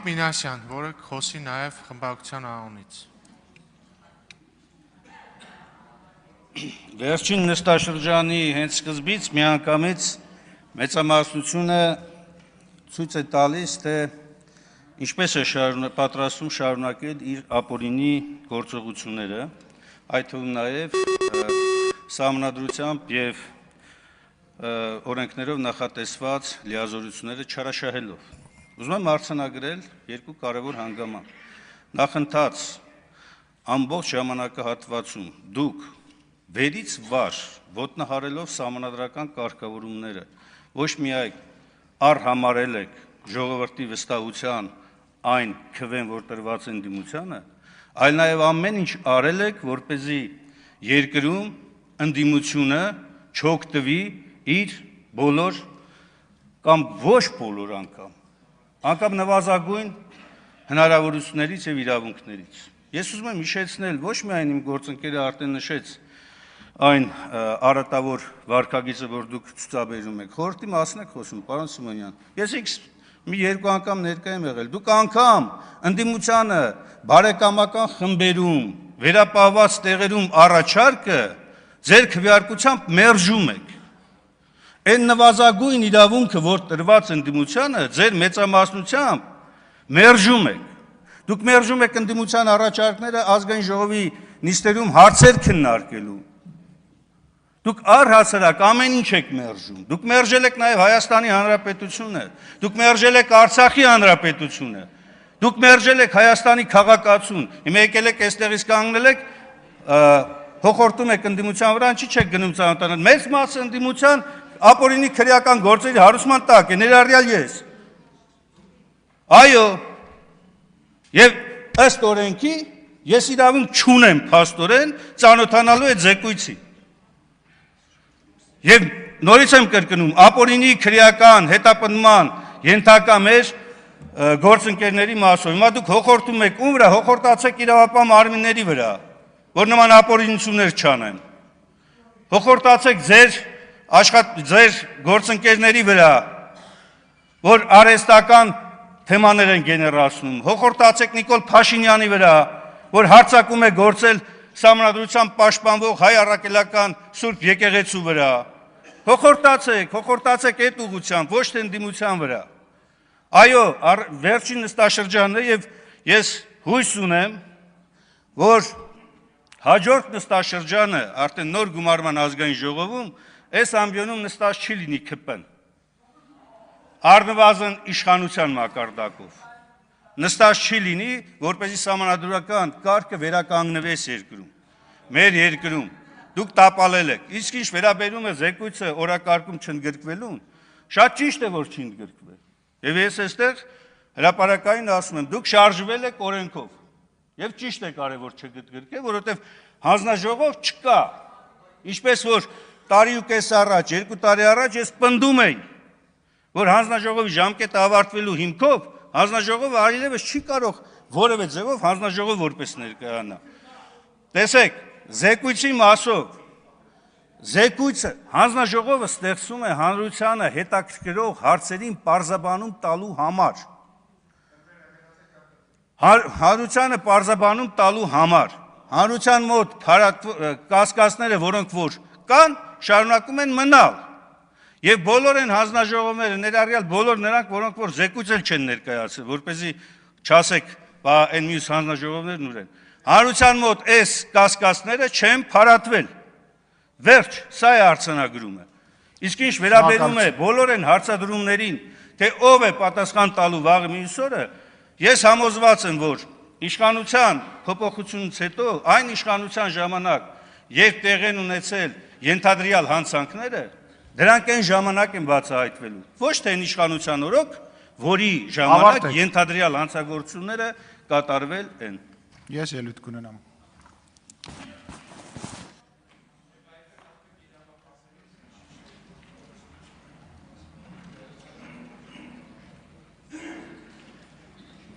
Մինասյան, որը խոսի նաև խմբակցության անունից։ Վերջին նստաշրջանի հենց սկզբից միանգամից մեծամասնությունը ցույց է տալիս, թե ինչպես է պատրաստում շարունակել իր ապօրինի գործողությունները, այդ թվում նաև սահմանադրությամբ եւ օրենքներով նախատեսված լիազորությունները չարաշահելով։ Ուզում եմ արձանագրել երկու կարևոր հանգաման։ Նախընթաց ամբողջ ժամանակահատվածում դուք վերից վար ոտնահարելով սահմանադրական կարգավորումները ոչ միայն առհամարել եք ժողովրդի վստահության այն քվեն, որ տրված են ընդդիմությանը, այլ նաև ամեն ինչ արել եք, որպեսզի երկրում ընդդիմությունը չօգտվի իր բոլոր կամ ոչ բոլոր անգամ նվազագույն հնարավորություններից եւ իրավունքներից։ Ես ուզում եմ հիշեցնել ոչ միայն իմ գործընկերը արդեն նշեց այն արատավոր վարքագիծը, որ դուք ցուցաբերում եք, խորհրդի մասն եք խոսում, պարոն Սիմոնյան։ Ես մի երկու անգամ ներկա եմ եղել։ Դուք անգամ ընդդիմությանը բարեկամական խմբերում, վերապահված տեղերում առաջարկը ձեր քվեարկությամբ մերժում եք։ Այն նվազագույն իրավունքը, որ տրված ընդդիմությանը, ձեր մեծամասնությամբ մերժում եք։ Դուք մերժում եք ընդդիմության առաջարկները ազգային ժողովի նիստերում հարցեր քննարկելու։ Դուք առհասարակ ամեն ինչ եք մերժում։ Դուք մերժել եք նաև Հայաստանի Հանրապետությունը, դուք մերժել եք Արցախի Հանրապետությունը, դուք մերժել եք Հայաստանի քաղաքացուն։ Հիմա եկել եք այստեղից կանգնել եք, հոխորտում եք ընդդիմության վրա, ինչի՞ չեք գնում ծանոթանալ։ Մեծ մասը ընդդիմության ապօրինի քրեական գործերի հարուցման տակ է, ներառյալ ես։ Այո, եւ ըստ օրենքի ես իրավունք չունեմ փաստորեն ծանոթանալու այդ զեկույցին։ Եվ նորից եմ կրկնում, ապօրինի քրեական հետապնդման ենթակա մեր գործընկերների մասով։ Հիմա դուք հոխորտում եք ում վրա, հոխորտացեք իրավապահ մարմինների վրա, որ նման ապօրինություններ չանեն։ Հոխորտացեք ձեր գործընկերների վրա, որ արհեստական թեմաներ են գեներացնում, հոխորտացեք Նիկոլ Փաշինյանի վրա, որ հարձակում է գործել սահմանադրությամբ պաշտպանվող հայ առաքելական Սուրբ եկեղեցու վրա։ Հոխորտացեք այդ ուղղությամբ, ոչ թե ընդդիմության վրա։ Այո, վերջին նստաշրջանն է եւ ես հույս ունեմ, որ հաջորդ նստաշրջանը արդեն նոր գումարման ազգային ժողովում այս ամբիոնում նստած չի լինի ԿՊ-ն, առնվազն իշխանության մակարդակով, նստած չի լինի, որպեսզի սահմանադրական կարգը վերականգնվեց երկրում, մեր երկրում, դուք տապալել եք, իսկ ինչ վերաբերում է զեկույցը օրակարգում չընդգրկվելուն, շատ ճիշտ է, որ չի ընդգրկվել, եւ ես այստեղ հրապարակային ասում եմ, դուք շարժվել եք օրենքով, եւ ճիշտ է կարևոր չընդգրկել, որովհետեւ հանձնաժողով չկա, ինչպես որ տարի ու կես առաջ, 2 տարի առաջ ես պնդում էի, որ հանձնաժողովի ժամկետը ավարտվելու հիմքով հանձնաժողովը այլևս չի կարող որևէ ձևով հանձնաժողով որպես ներկայանա։ Տեսեք, զեկույցի մասով զեկույցը հանձնաժողովը ստեղծում է հանրությանը հետաքրքրող հարցերին պարզաբանում տալու համար։ Հանրությանը պարզաբանում տալու համար։ Հանրության մոտ կասկածները, որոնք որ կան, շարունակում են մնալ։ Եվ բոլոր են հանձնաժողովները, ներառյալ բոլոր նրանք, որոնք որ զեկույց էլ չեն ներկայացրել, որպեսզի չասեք, այն մյուս հանձնաժողովներն ուր են։ Հանրության մոտ այս կասկածները չեն փարատվել։ Վերջ, սա է արձանագրումը։ Իսկ ինչ վերաբերում է բոլոր են հարցադրումներին, թե ով է պատասխան տալու վաղը մյուս օրը, ես համոզված եմ, որ իշխանության փոփոխությունից հետո այն իշխանության ժամանակ, երբ տեղ են ունեցել ենթադրյալ հանցանքները, դրանք այն ժամանակ են բացահայտվելու, ոչ թե այն իշխանության օրոք, որի ժամանակ ենթադրյալ հանցագործությունները կատարվել են։ Ես ելույթ կունենամ։